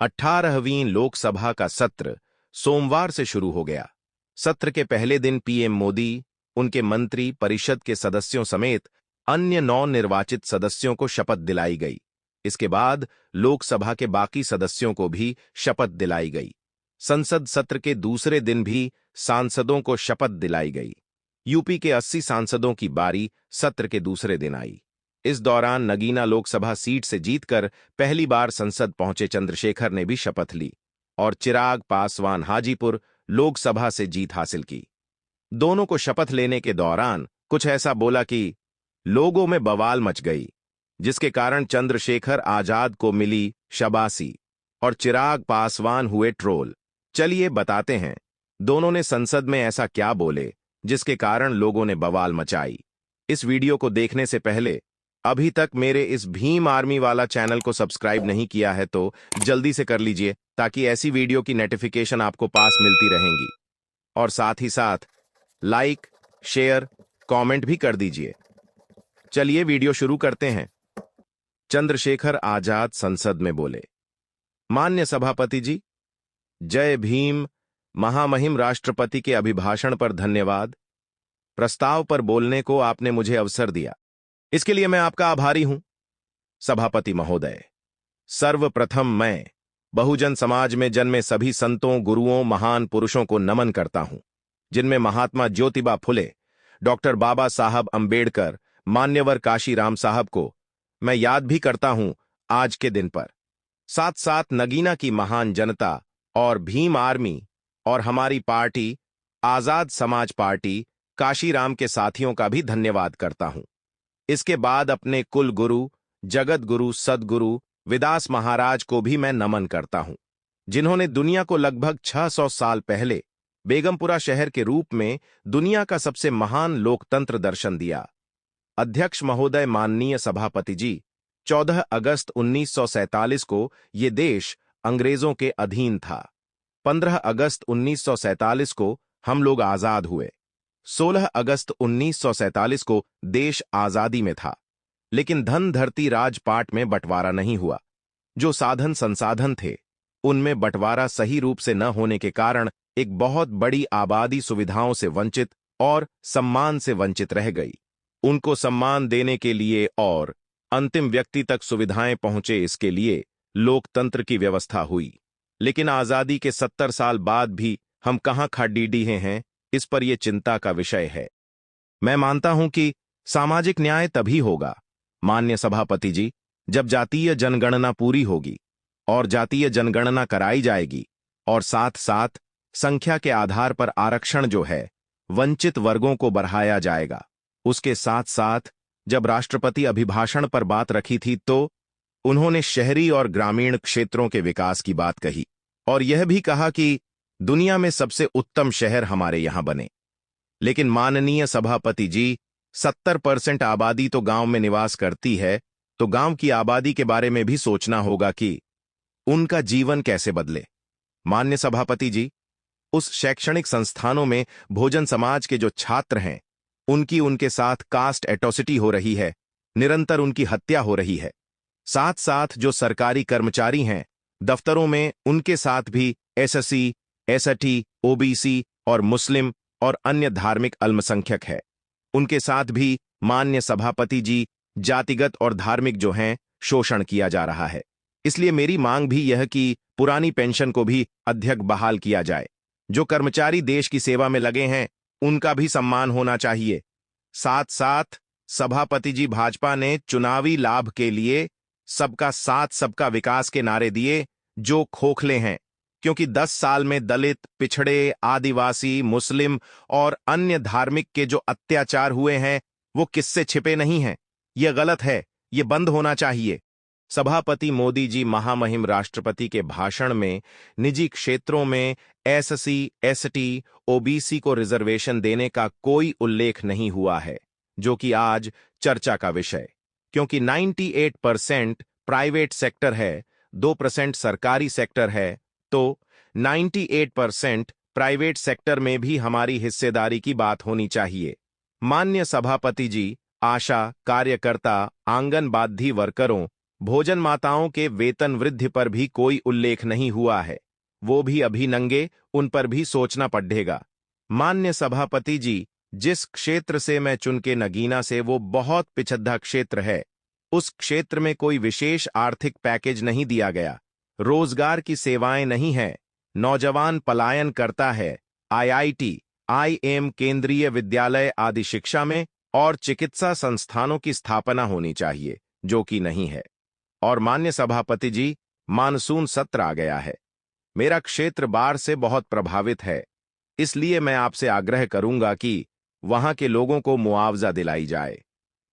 18वीं लोकसभा का सत्र सोमवार से शुरू हो गया। सत्र के पहले दिन पीएम मोदी, उनके मंत्री परिषद के सदस्यों समेत अन्य 9 निर्वाचित सदस्यों को शपथ दिलाई गई। इसके बाद लोकसभा के बाकी सदस्यों को भी शपथ दिलाई गई। संसद सत्र के दूसरे दिन भी सांसदों को शपथ दिलाई गई। यूपी के 80 सांसदों की बारी सत्र के दूसरे दिन आई। इस दौरान नगीना लोकसभा सीट से जीतकर पहली बार संसद पहुंचे चंद्रशेखर ने भी शपथ ली और चिराग पासवान हाजीपुर लोकसभा से जीत हासिल की। दोनों को शपथ लेने के दौरान कुछ ऐसा बोला कि लोगों में बवाल मच गई, जिसके कारण चंद्रशेखर आजाद को मिली शाबाशी और चिराग पासवान हुए ट्रोल। चलिए बताते हैं दोनों ने संसद में ऐसा क्या बोले जिसके कारण लोगों ने बवाल मचाई। इस वीडियो को देखने से पहले अभी तक मेरे इस भीम आर्मी वाला चैनल को सब्सक्राइब नहीं किया है तो जल्दी से कर लीजिए, ताकि ऐसी वीडियो की नोटिफिकेशन आपको पास मिलती रहेंगी। और साथ ही साथ लाइक, शेयर, कमेंट भी कर दीजिए। चलिए वीडियो शुरू करते हैं। चंद्रशेखर आजाद संसद में बोले, मान्य सभापति जी, जय भीम। महामहिम राष्ट्रपति के अभिभाषण पर धन्यवाद। प्रस्ताव पर बोलने को आपने मुझे अवसर दिया, इसके लिए मैं आपका आभारी हूं। सभापति महोदय, सर्वप्रथम मैं बहुजन समाज में जन्मे सभी संतों, गुरुओं, महान पुरुषों को नमन करता हूं, जिनमें महात्मा ज्योतिबा फुले, डॉक्टर बाबा साहब अंबेडकर, मान्यवर काशीराम साहब को मैं याद भी करता हूं आज के दिन पर। साथ साथ नगीना की महान जनता और भीम आर्मी और हमारी पार्टी आजाद समाज पार्टी काशीराम के साथियों का भी धन्यवाद करता हूं। इसके बाद अपने कुल गुरु, जगत गुरु, सदगुरु विदास महाराज को भी मैं नमन करता हूं, जिन्होंने दुनिया को लगभग 600 साल पहले बेगमपुरा शहर के रूप में दुनिया का सबसे महान लोकतंत्र दर्शन दिया। अध्यक्ष महोदय, माननीय सभापति जी, 14 अगस्त 1947 को ये देश अंग्रेजों के अधीन था। 15 अगस्त 1947 को हम लोग आजाद हुए। 16 अगस्त 1947 को देश आजादी में था, लेकिन धन धरती राजपाट में बंटवारा नहीं हुआ। जो साधन संसाधन थे उनमें बंटवारा सही रूप से न होने के कारण एक बहुत बड़ी आबादी सुविधाओं से वंचित और सम्मान से वंचित रह गई। उनको सम्मान देने के लिए और अंतिम व्यक्ति तक सुविधाएं पहुंचे, इसके लिए लोकतंत्र की व्यवस्था हुई। लेकिन आजादी के 70 साल बाद भी हम कहां खाडीडीहे हैं, इस पर यह चिंता का विषय है। मैं मानता हूं कि सामाजिक न्याय तभी होगा, मान्य सभापति जी, जब जातीय जनगणना पूरी होगी और जातीय जनगणना कराई जाएगी और साथ साथ संख्या के आधार पर आरक्षण जो है वंचित वर्गों को बढ़ाया जाएगा। उसके साथ साथ जब राष्ट्रपति अभिभाषण पर बात रखी थी तो उन्होंने शहरी और ग्रामीण क्षेत्रों के विकास की बात कही और यह भी कहा कि दुनिया में सबसे उत्तम शहर हमारे यहां बने। लेकिन माननीय सभापति जी, 70% आबादी तो गांव में निवास करती है, तो गांव की आबादी के बारे में भी सोचना होगा कि उनका जीवन कैसे बदले। मान्य सभापति जी, उस शैक्षणिक संस्थानों में भोजन समाज के जो छात्र हैं उनके साथ कास्ट एट्रोसिटी हो रही है, निरंतर उनकी हत्या हो रही है। साथ साथ जो सरकारी कर्मचारी हैं दफ्तरों में, उनके साथ भी एससी, एसटी, ओबीसी और मुस्लिम और अन्य धार्मिक अल्पसंख्यक है, उनके साथ भी मान्य सभापति जी जातिगत और धार्मिक जो हैं शोषण किया जा रहा है। इसलिए मेरी मांग भी यह कि पुरानी पेंशन को भी अध्यक्ष बहाल किया जाए। जो कर्मचारी देश की सेवा में लगे हैं उनका भी सम्मान होना चाहिए। साथ साथ सभापति जी, भाजपा ने चुनावी लाभ के लिए सबका साथ सबका विकास के नारे दिए जो खोखले हैं, क्योंकि 10 साल में दलित, पिछड़े, आदिवासी, मुस्लिम और अन्य धार्मिक के जो अत्याचार हुए हैं वो किससे छिपे नहीं हैं। यह गलत है, यह बंद होना चाहिए। सभापति मोदी जी, महामहिम राष्ट्रपति के भाषण में निजी क्षेत्रों में एससी, एसटी, ओबीसी को रिजर्वेशन देने का कोई उल्लेख नहीं हुआ है, जो कि आज चर्चा का विषय, क्योंकि 98% प्राइवेट सेक्टर है, 2% सरकारी सेक्टर है, तो 98% प्राइवेट सेक्टर में भी हमारी हिस्सेदारी की बात होनी चाहिए। मान्य सभापति जी, आशा कार्यकर्ता, आंगनबाड़ी वर्करों भोजन माताओं के वेतन वृद्धि पर भी कोई उल्लेख नहीं हुआ है। वो भी अभी नंगे, उन पर भी सोचना पड़ेगा। मान्य सभापति जी, जिस क्षेत्र से मैं चुन के नगीना से, वो बहुत पिछड़ा क्षेत्र है। उस क्षेत्र में कोई विशेष आर्थिक पैकेज नहीं दिया गया, रोजगार की सेवाएं नहीं है, नौजवान पलायन करता है। आईआईटी, आईएम, केंद्रीय विद्यालय आदि शिक्षा में और चिकित्सा संस्थानों की स्थापना होनी चाहिए, जो कि नहीं है। और मान्य सभापति जी, मानसून सत्र आ गया है। मेरा क्षेत्र बाढ़ से बहुत प्रभावित है, इसलिए मैं आपसे आग्रह करूंगा कि वहां के लोगों को मुआवजा दिलाई जाए।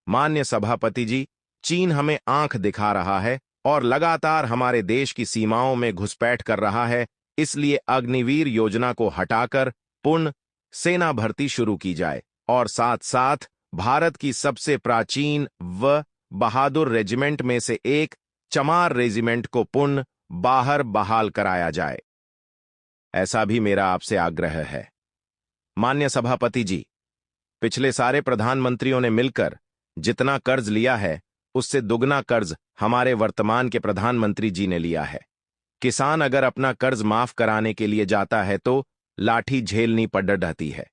मान्य सभापति जी, चीन हमें आंख दिखा रहा है और लगातार हमारे देश की सीमाओं में घुसपैठ कर रहा है, इसलिए अग्निवीर योजना को हटाकर पूर्ण सेना भर्ती शुरू की जाए और साथ साथ भारत की सबसे प्राचीन व बहादुर रेजिमेंट में से एक चमार रेजिमेंट को पुनः बाहर बहाल कराया जाए। ऐसा भी मेरा आपसे आग्रह है। मान्य सभापति जी, पिछले सारे प्रधानमंत्रियों ने मिलकर जितना कर्ज लिया है, उससे दुगना कर्ज हमारे वर्तमान के प्रधानमंत्री जी ने लिया है। किसान अगर अपना कर्ज माफ कराने के लिए जाता है तो लाठी झेलनी पड़ रहती है,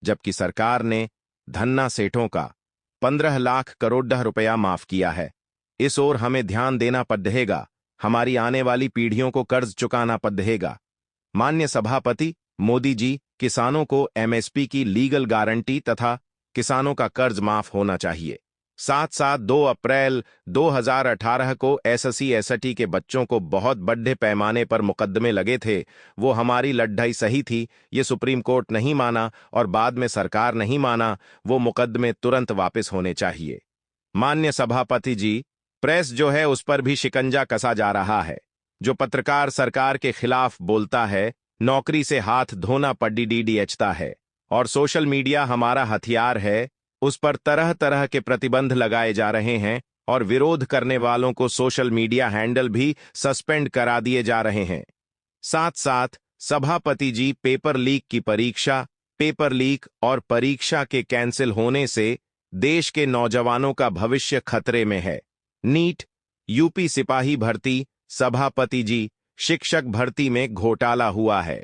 जबकि सरकार ने धन्ना सेठों का 15 लाख करोड़ रुपया माफ किया है। इस ओर हमें ध्यान देना पड़ेगा, हमारी आने वाली पीढ़ियों को कर्ज चुकाना पड़ेगा। मान्य सभापति मोदी जी, किसानों को एमएसपी की लीगल गारंटी तथा किसानों का कर्ज माफ होना चाहिए। साथ साथ 2 अप्रैल 2018 को एससी एसटी के बच्चों को बहुत बड़े पैमाने पर मुकदमे लगे थे। वो हमारी लड़ाई सही थी, ये सुप्रीम कोर्ट नहीं माना और बाद में सरकार नहीं माना। वो मुकदमे तुरंत वापस होने चाहिए। मान्य सभापति जी, प्रेस जो है उस पर भी शिकंजा कसा जा रहा है। जो पत्रकार सरकार के खिलाफ बोलता है, नौकरी से हाथ धोना पड़ता है। और सोशल मीडिया हमारा हथियार है, उस पर तरह तरह के प्रतिबंध लगाए जा रहे हैं और विरोध करने वालों को सोशल मीडिया हैंडल भी सस्पेंड करा दिए जा रहे हैं। साथ साथ सभापति जी, पेपर लीक और परीक्षा के कैंसिल होने से देश के नौजवानों का भविष्य खतरे में है। नीट, यूपी सिपाही भर्ती, सभापति जी, शिक्षक भर्ती में घोटाला हुआ है।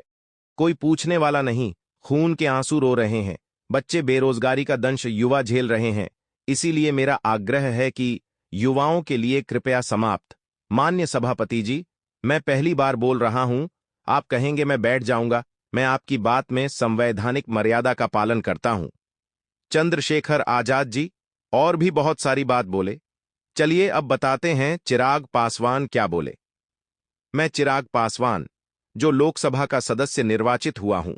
कोई पूछने वाला नहीं, खून के आंसू रो रहे हैं, बच्चे बेरोजगारी का दंश युवा झेल रहे हैं। इसीलिए मेरा आग्रह है कि युवाओं के लिए कृपया समाप्त। मान्य सभापति जी, मैं पहली बार बोल रहा हूं, आप कहेंगे मैं बैठ जाऊंगा। मैं आपकी बात में संवैधानिक मर्यादा का पालन करता हूं। चंद्रशेखर आजाद जी और भी बहुत सारी बात बोले। चलिए अब बताते हैं चिराग पासवान क्या बोले। मैं चिराग पासवान, जो लोकसभा का सदस्य निर्वाचित हुआ हूं,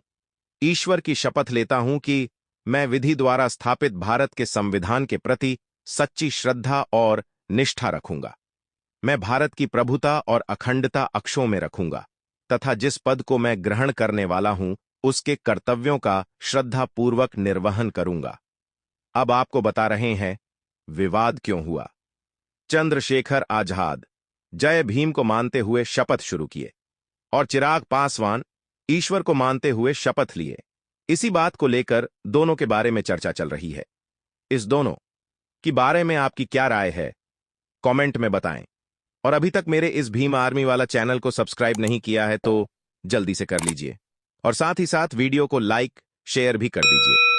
ईश्वर की शपथ लेता हूं कि मैं विधि द्वारा स्थापित भारत के संविधान के प्रति सच्ची श्रद्धा और निष्ठा रखूंगा। मैं भारत की प्रभुता और अखंडता अक्षों में रखूंगा तथा जिस पद को मैं ग्रहण करने वाला हूं, उसके कर्तव्यों का श्रद्धापूर्वक निर्वहन करूंगा। अब आपको बता रहे हैं विवाद क्यों हुआ। चंद्रशेखर आजाद जय भीम को मानते हुए शपथ शुरू किए और चिराग पासवान ईश्वर को मानते हुए शपथ लिए। इसी बात को लेकर दोनों के बारे में चर्चा चल रही है। इस दोनों के बारे में आपकी क्या राय है, कमेंट में बताएं। और अभी तक मेरे इस भीम आर्मी वाला चैनल को सब्सक्राइब नहीं किया है तो जल्दी से कर लीजिए और साथ ही साथ वीडियो को लाइक शेयर भी कर दीजिए।